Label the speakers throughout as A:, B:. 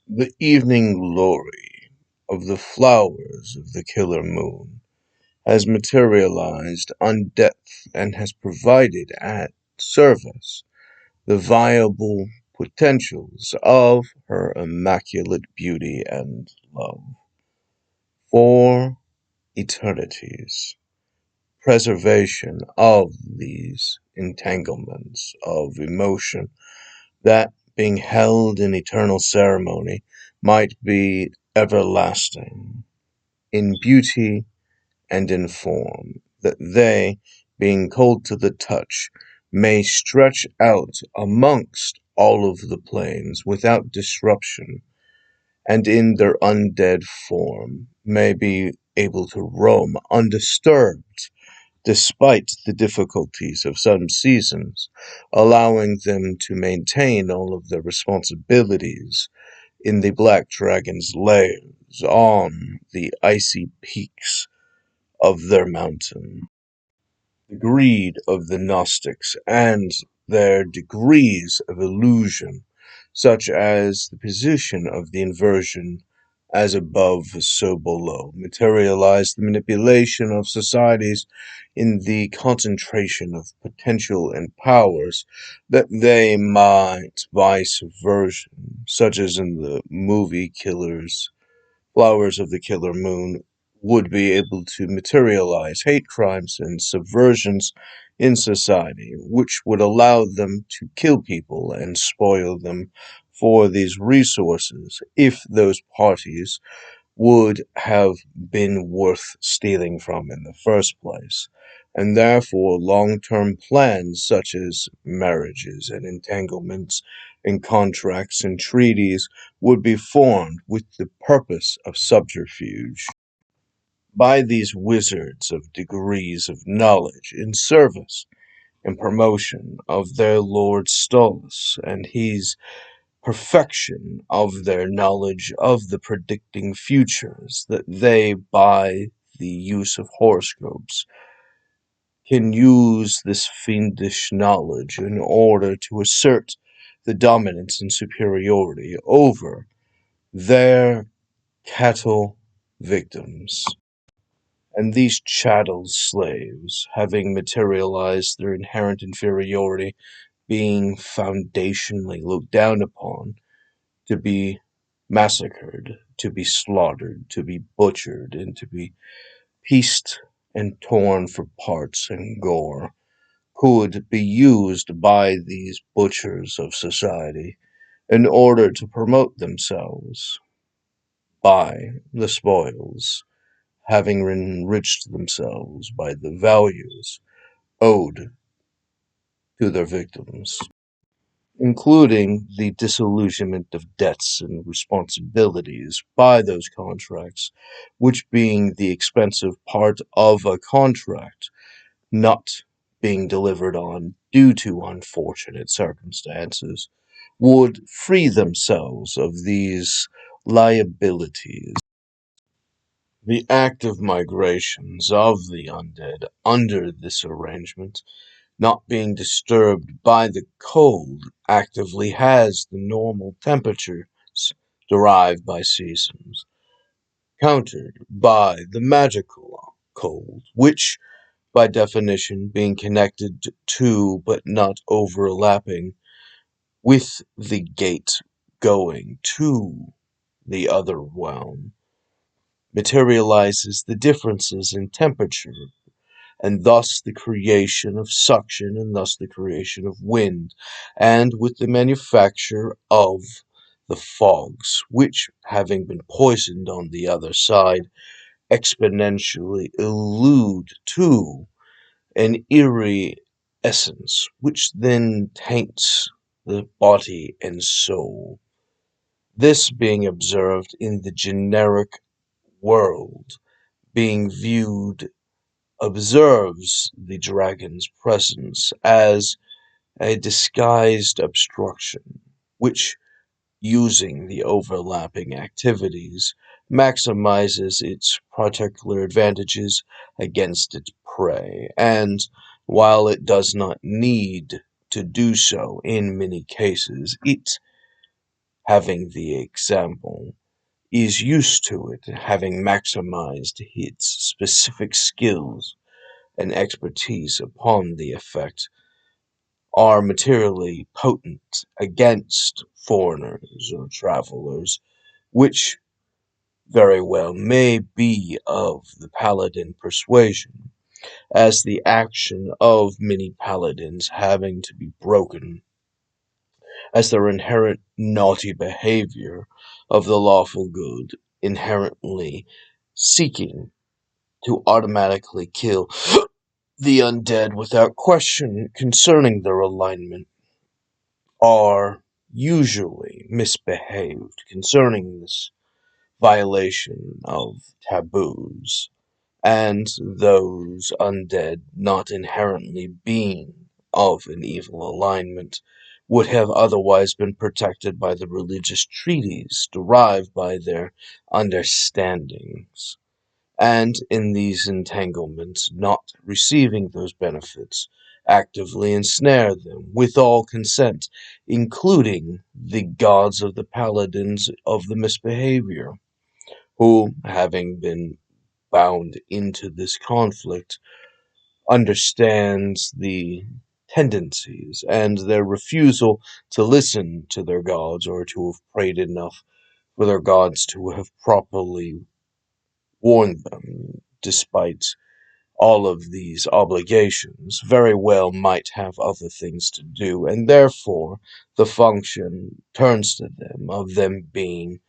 A: The evening glory of the flowers of the killer moon has materialized on depth and has provided at service the viable potentials of her immaculate beauty and love. For eternities, preservation of these entanglements of emotion that, being held in eternal ceremony, might be everlasting in beauty and in form, that they, being cold to the touch, may stretch out amongst all of the planes without disruption, and in their undead form may be able to roam undisturbed despite the difficulties of some seasons, allowing them to maintain all of their responsibilities in the Black Dragon's lairs on the icy peaks of their mountain. The greed of the Gnostics and their degrees of illusion, such as the position of the inversion as above, so below, materialize the manipulation of societies in the concentration of potential and powers that they might, by subversion, such as in the movie Killers Flowers of the Killer Moon, would be able to materialize hate crimes and subversions in society, which would allow them to kill people and spoil them for these resources if those parties would have been worth stealing from in the first place. And therefore, long term plans such as marriages and entanglements and contracts and treaties would be formed with the purpose of subterfuge by these wizards of degrees of knowledge in service and promotion of their Lord Stolas and his perfection of their knowledge of the predicting futures, that they, by the use of horoscopes, can use this fiendish knowledge in order to assert the dominance and superiority over their cattle victims. And these chattel slaves, having materialized their inherent inferiority, being foundationally looked down upon, to be massacred, to be slaughtered, to be butchered, and to be pieced and torn for parts and gore, could be used by these butchers of society in order to promote themselves by the spoils, having enriched themselves by the values owed to their victims, including the disillusionment of debts and responsibilities by those contracts, which being the expensive part of a contract not being delivered on due to unfortunate circumstances, would free themselves of these liabilities. The active migrations of the undead under this arrangement, not being disturbed by the cold, actively has the normal temperatures derived by seasons, countered by the magical cold, which, by definition, being connected to but not overlapping with the gate going to the other realm, materializes the differences in temperature and thus the creation of suction, and thus the creation of wind, and with the manufacture of the fogs, which, having been poisoned on the other side, exponentially allude to an eerie essence, which then taints the body and soul. This being observed in the generic world, being viewed observes the dragon's presence as a disguised obstruction, which, using the overlapping activities, maximizes its particular advantages against its prey, and while it does not need to do so in many cases, it having the example, is used to it, having maximized its specific skills and expertise upon the effect, are materially potent against foreigners or travelers, which very well may be of the paladin persuasion, as the action of many paladins having to be broken, as their inherent naughty behavior of the lawful good, inherently seeking to automatically kill the undead without question concerning their alignment, are usually misbehaved concerning this violation of taboos, and those undead not inherently being of an evil alignment would have otherwise been protected by the religious treaties derived by their understandings, and in these entanglements not receiving those benefits, actively ensnare them with all consent, including the gods of the paladins of the misbehavior, who, having been bound into this conflict, understands the tendencies and their refusal to listen to their gods or to have prayed enough for their gods to have properly warned them, despite all of these obligations, very well might have other things to do, and therefore the function turns to them of them being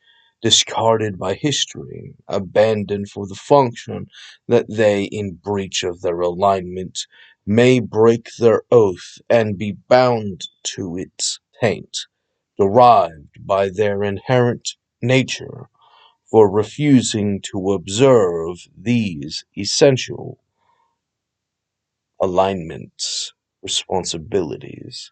A: discarded by history, abandoned for the function that they, in breach of their alignment, may break their oath and be bound to its taint, derived by their inherent nature for refusing to observe these essential alignments, responsibilities,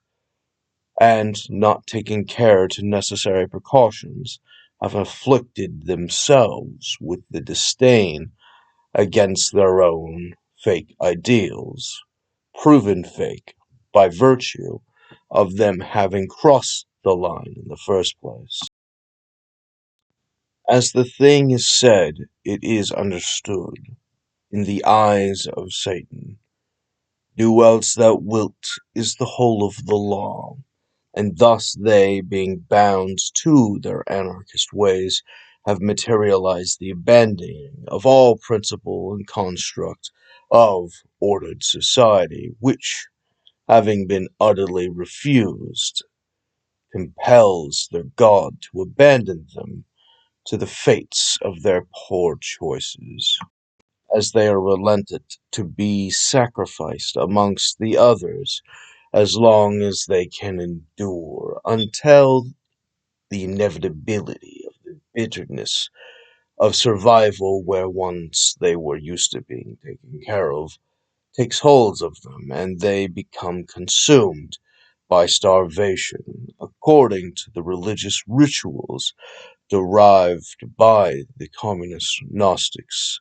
A: and not taking care to necessary precautions, have afflicted themselves with the disdain against their own fake ideals, proven fake by virtue of them having crossed the line in the first place. As the thing is said, it is understood in the eyes of Satan. Do else thou wilt is the whole of the law, and thus they, being bound to their anarchist ways, have materialized the abandoning of all principle and construct of ordered society, which, having been utterly refused, compels their God to abandon them to the fates of their poor choices, as they are relented to be sacrificed amongst the others as long as they can endure, until the inevitability of the bitterness of survival where once they were used to being taken care of takes hold of them, and they become consumed by starvation, according to the religious rituals derived by the communist Gnostics,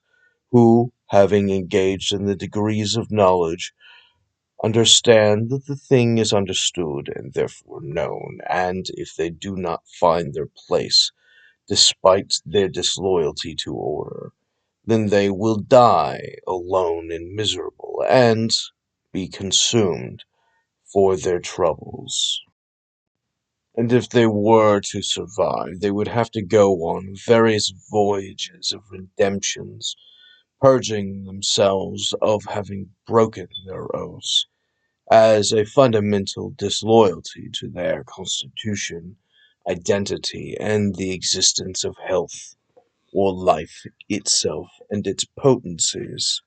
A: who, having engaged in the degrees of knowledge, understand that the thing is understood and therefore known, and if they do not find their place, despite their disloyalty to order, then they will die alone and miserable, and be consumed for their troubles. And if they were to survive, they would have to go on various voyages of redemptions, purging themselves of having broken their oaths, as a fundamental disloyalty to their constitution, identity, and the existence of health, or life itself and its potencies.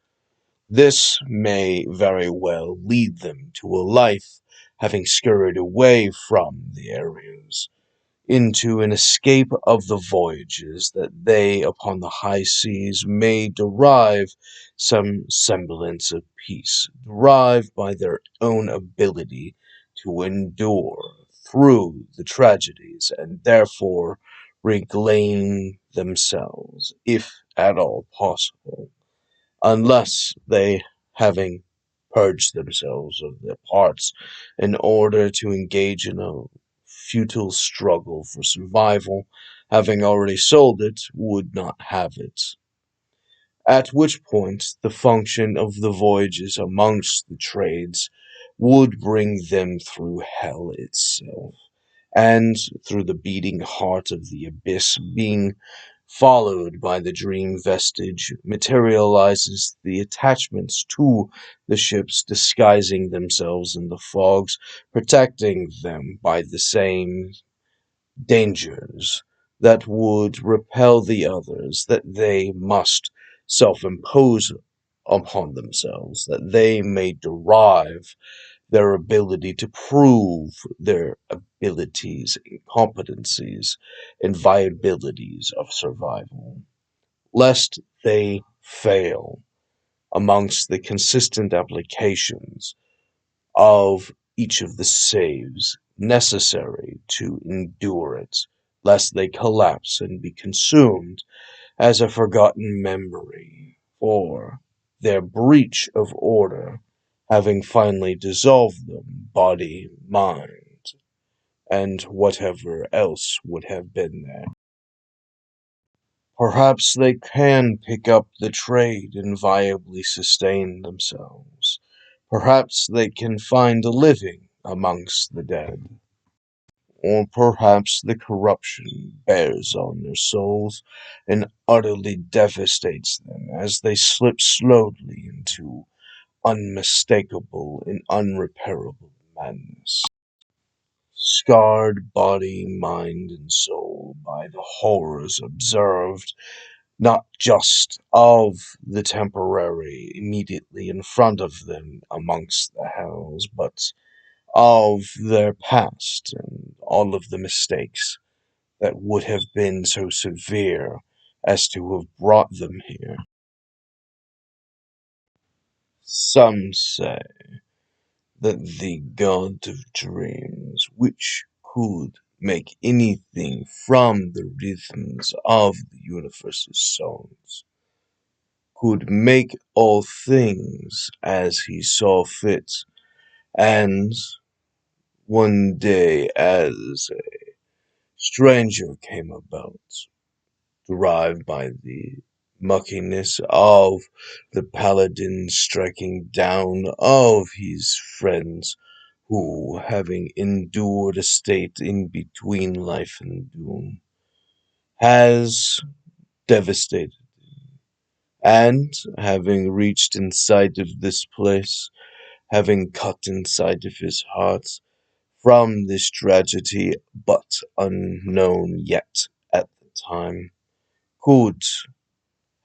A: This may very well lead them to a life having scurried away from the areas, into an escape of the voyages, that they upon the high seas may derive some semblance of peace, derived by their own ability to endure through the tragedies, and therefore reclaim themselves, if at all possible, unless they, having purged themselves of their parts in order to engage in a futile struggle for survival, having already sold it, would not have it. At which point the function of the voyages amongst the trades would bring them through hell itself, and through the beating heart of the abyss, being followed by the dream vestige, materializes the attachments to the ships, disguising themselves in the fogs, protecting them by the same dangers that would repel the others, that they must self-impose upon themselves, that they may derive their ability to prove their abilities and competencies and viabilities of survival, lest they fail amongst the consistent applications of each of the saves necessary to endure it, lest they collapse and be consumed as a forgotten memory, or their breach of order having finally dissolved them, body, mind, and whatever else would have been there. Perhaps they can pick up the trade and viably sustain themselves. Perhaps they can find a living amongst the dead. Or perhaps the corruption bears on their souls and utterly devastates them as they slip slowly into unmistakable and unrepairable madness. Scarred body, mind, and soul by the horrors observed, not just of the temporary immediately in front of them amongst the hells, but of their past and all of the mistakes that would have been so severe as to have brought them here. Some say that the god of dreams, which could make anything from the rhythms of the universe's songs, could make all things as he saw fit, and one day as a stranger came about, derived by the muckiness of the paladin striking down of his friends, who, having endured a state in between life and doom, has devastated, and having reached inside of this place, having cut inside of his heart from this tragedy, but unknown yet at the time, could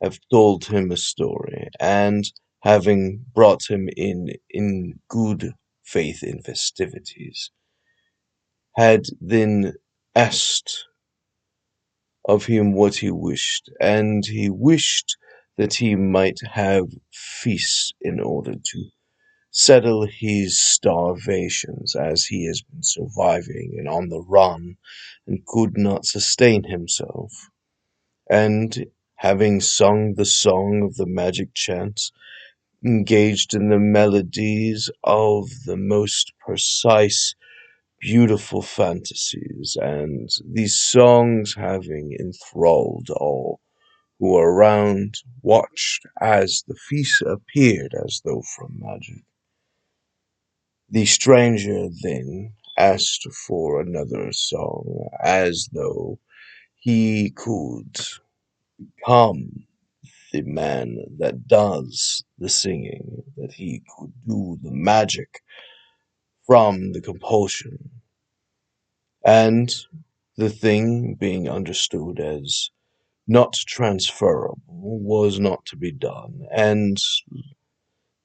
A: have told him a story, and having brought him in good faith in festivities, had then asked of him what he wished, and he wished that he might have feasts in order to settle his starvations, as he has been surviving and on the run and could not sustain himself. And having sung the song of the magic chants, engaged in the melodies of the most precise, beautiful fantasies, and these songs having enthralled all who were around, watched as the feast appeared as though from magic. The stranger then asked for another song, as though he could come the man that does the singing, that he could do the magic from the compulsion, and the thing being understood as not transferable was not to be done, and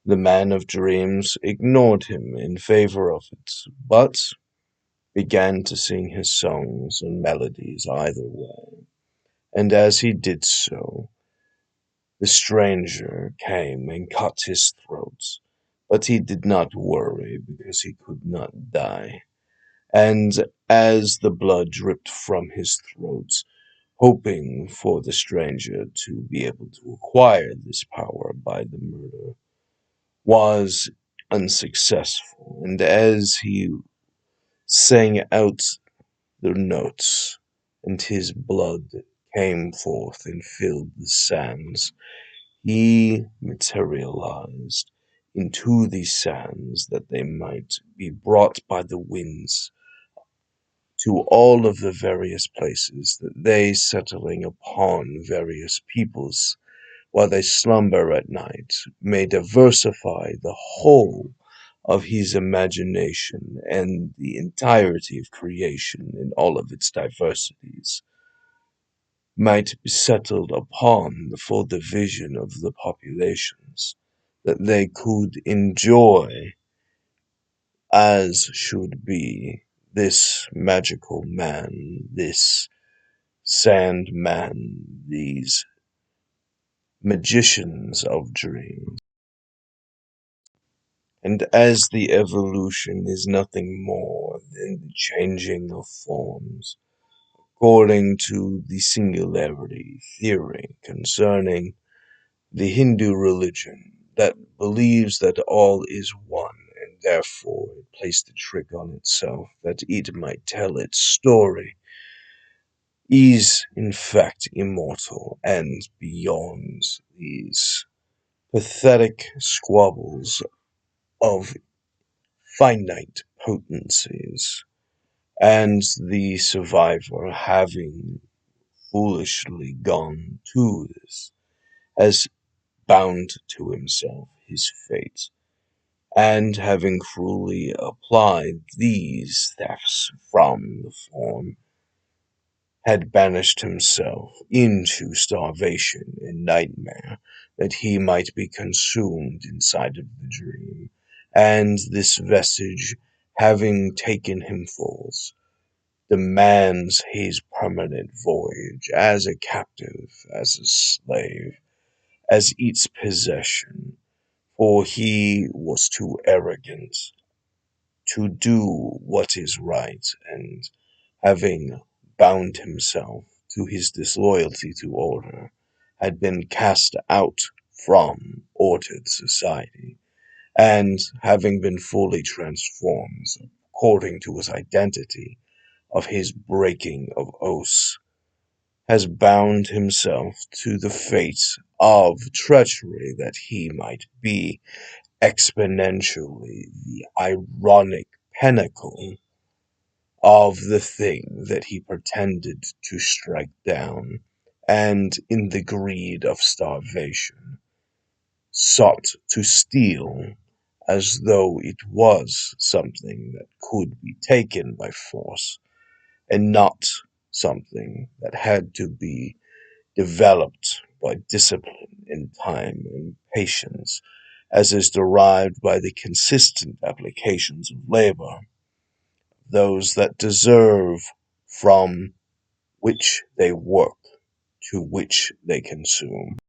A: the man of dreams ignored him in favor of it, but began to sing his songs and melodies either way, and as he did so, the stranger came and cut his throat, but he did not worry because he could not die. And as the blood dripped from his throat, hoping for the stranger to be able to acquire this power by the murder, was unsuccessful. And as he sang out the notes, and his blood came forth and filled the sands. He materialized into the sands that they might be brought by the winds to all of the various places that they settling upon various peoples while they slumber at night may diversify the whole of his imagination and the entirety of creation in all of its diversities might be settled upon the full division of the populations that they could enjoy as should be this magical man, this sand man, these magicians of dreams. And as the evolution is nothing more than the changing of forms, according to the singularity theory concerning the Hindu religion that believes that all is one, and therefore it placed a trick on itself that it might tell its story, is in fact immortal and beyond these pathetic squabbles of finite potencies, and the survivor, having foolishly gone to this, has bound to himself his fate, and having cruelly applied these thefts from the form, had banished himself into starvation and nightmare, that he might be consumed inside of the dream, and this vestige, having taken him forth, demands his permanent voyage as a captive, as a slave, as its possession, for he was too arrogant to do what is right, and having bound himself to his disloyalty to order, had been cast out from ordered society, and having been fully transformed according to his identity of his breaking of oaths, has bound himself to the fate of treachery that he might be exponentially the ironic pinnacle of the thing that he pretended to strike down, and in the greed of starvation sought to steal as though it was something that could be taken by force, and not something that had to be developed by discipline and time and patience, as is derived by the consistent applications of labor, those that deserve, from which they work, to which they consume.